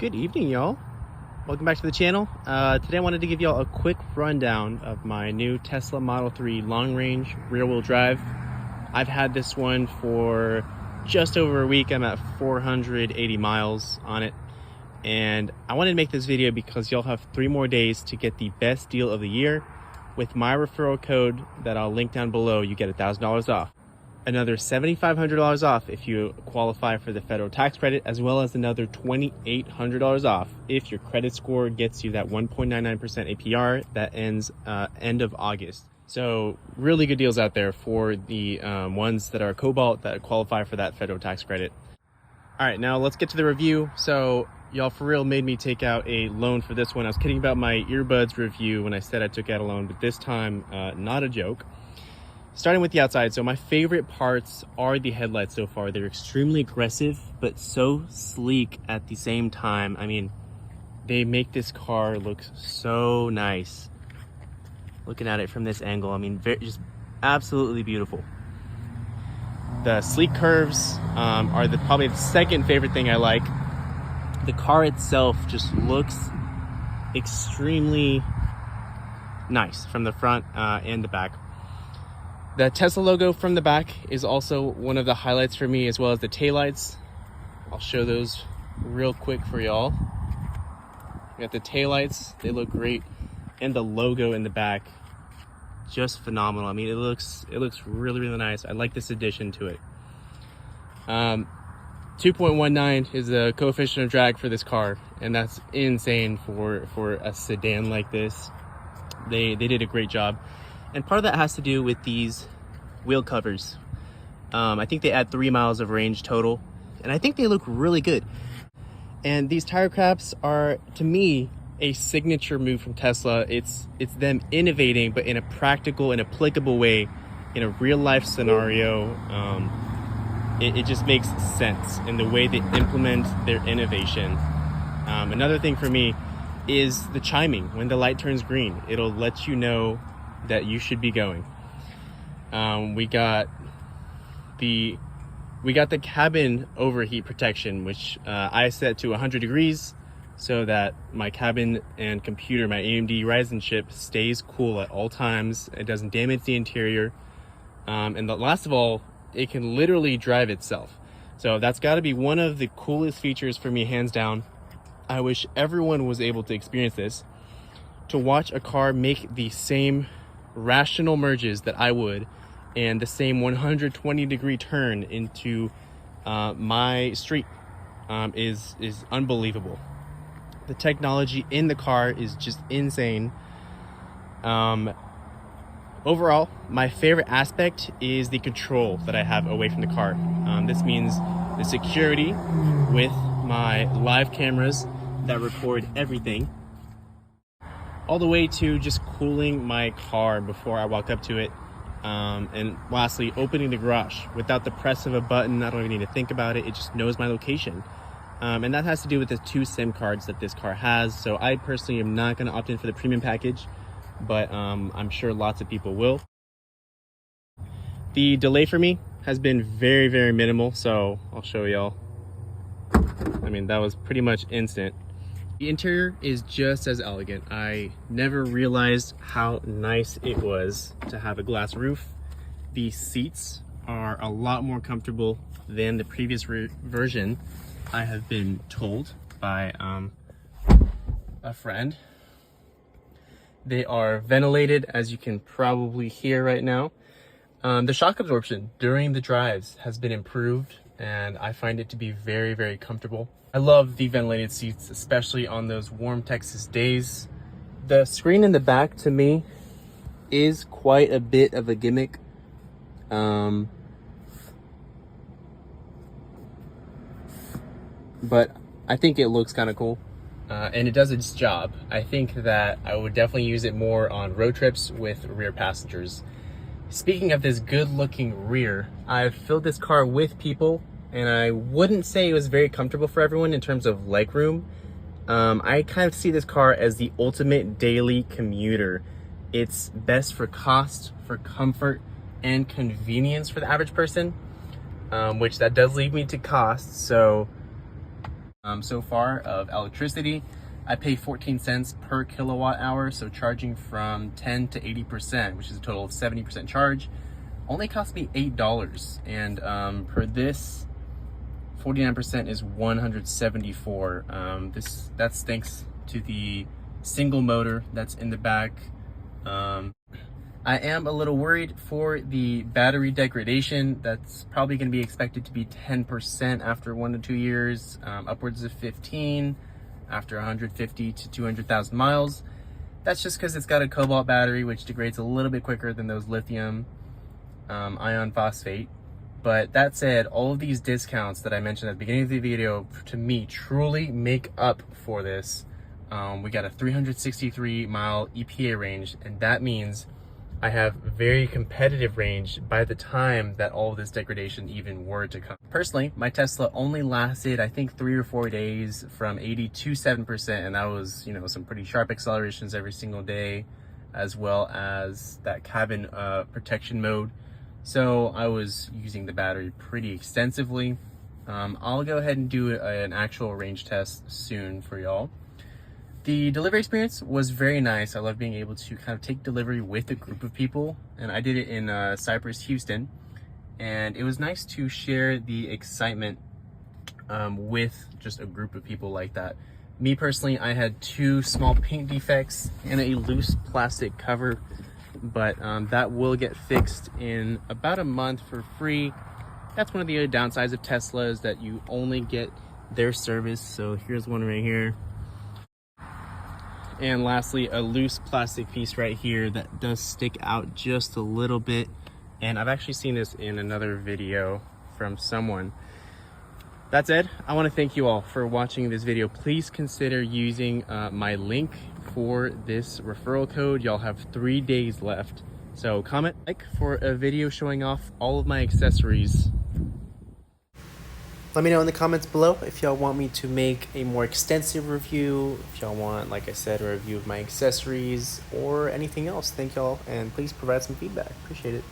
Good evening, y'all. Welcome back to the channel. Today I wanted to give y'all a quick rundown of my new Tesla Model 3 long-range rear-wheel drive. I've had this one for just over a week. I'm at 480 miles on it. And I wanted to make this video because y'all have 3 more days to get the best deal of the year. With my referral code that I'll link down below, you get $1,000 off. Another $7,500 off if you qualify for the federal tax credit, as well as another $2,800 off if your credit score gets you that 1.99% APR that ends end of August. So really good deals out there for the ones that are Cobalt that qualify for that federal tax credit. All right, now let's get to the review. So y'all for real made me take out a loan for this one. I was kidding about my earbuds review when I said I took out a loan, but this time not a joke. Starting with the outside, so my favorite parts are the headlights so far. They're extremely aggressive, but so sleek at the same time. I mean, they make this car look so nice. Looking at it from this angle, I mean, just absolutely beautiful. The sleek curves are probably the second favorite thing I like. The car itself just looks extremely nice from the front and the back. The Tesla logo from the back is also one of the highlights for me, as well as the taillights. I'll show those real quick for y'all. We got the taillights, they look great, and the logo in the back, just phenomenal. I mean, it looks really, really nice. I like this addition to it. 2.19 is the coefficient of drag for this car, and that's insane for a sedan like this. They did a great job. And part of that has to do with these wheel covers. I think they add 3 miles of range total, and I think they look really good. And these tire caps are, to me, a signature move from Tesla. It's them innovating, but in a practical and applicable way, in a real life scenario. It just makes sense in the way they implement their innovation. Another thing for me is the chiming. When the light turns green, it'll let you know that you should be going. We got the cabin overheat protection, which I set to 100 degrees so that my cabin and computer, my AMD Ryzen chip, stays cool at all times. It doesn't damage the interior. And last of all, it can literally drive itself. So that's got to be one of the coolest features for me, hands down. I wish everyone was able to experience this, to watch a car make the same rational merges that I would, and the same 120 degree turn into my street is unbelievable. The technology in the car is just insane. Overall, my favorite aspect is the control that I have away from the car. This means the security with my live cameras that record everything, all the way to just cooling my car before I walk up to it. And lastly, opening the garage without the press of a button. I don't even need to think about it. It just knows my location. And that has to do with the 2 SIM cards that this car has. So I personally am not going to opt in for the premium package, but I'm sure lots of people will. The delay for me has been very, very minimal. So I'll show y'all. I mean, that was pretty much instant. The interior is just as elegant. I never realized how nice it was to have a glass roof. The seats are a lot more comfortable than the previous version, I have been told by a friend. They are ventilated, as you can probably hear right now. The shock absorption during the drives has been improved, and I find it to be very, very comfortable. I love the ventilated seats, especially on those warm Texas days. The screen in the back, to me, is quite a bit of a gimmick. But I think it looks kind of cool, and it does its job. I think that I would definitely use it more on road trips with rear passengers. Speaking of this good-looking rear, I've filled this car with people, and I wouldn't say it was very comfortable for everyone in terms of legroom. I kind of see this car as the ultimate daily commuter. It's best for cost, for comfort, and convenience for the average person, which that does lead me to cost. So so far of electricity. I pay 14 cents per kilowatt hour, so charging from 10 to 80%, which is a total of 70% charge, only cost me $8. And per this, 49% is 174. That's thanks to the single motor that's in the back. I am a little worried for the battery degradation. That's probably going to be expected to be 10% after 1 to 2 years, upwards of 15 after 150 to 200,000 miles. That's just because it's got a cobalt battery, which degrades a little bit quicker than those lithium ion phosphate. But that said, all of these discounts that I mentioned at the beginning of the video, to me, truly make up for this. We got a 363 mile EPA range, and that means I have very competitive range by the time that all of this degradation even were to come. Personally, my Tesla only lasted, I think, 3 or 4 days from 80 to 7%, and that was, you know, some pretty sharp accelerations every single day, as well as that cabin protection mode. So I was using the battery pretty extensively. I'll go ahead and do an actual range test soon for y'all. The delivery experience was very nice. I love being able to kind of take delivery with a group of people, and I did it in Cypress, Houston, and it was nice to share the excitement with just a group of people like that. Me personally, I had 2 small paint defects and a loose plastic cover, but that will get fixed in about a month for free. That's one of the other downsides of Tesla, is that you only get their service. So here's one right here. And lastly, a loose plastic piece right here that does stick out just a little bit. And I've actually seen this in another video from someone. That said, I want to thank you all for watching this video. Please consider using my link for this referral code. Y'all have 3 days left. So comment, like, for a video showing off all of my accessories. Let me know in the comments below if y'all want me to make a more extensive review, if y'all want, like I said, a review of my accessories or anything else. Thank y'all, and please provide some feedback. Appreciate it.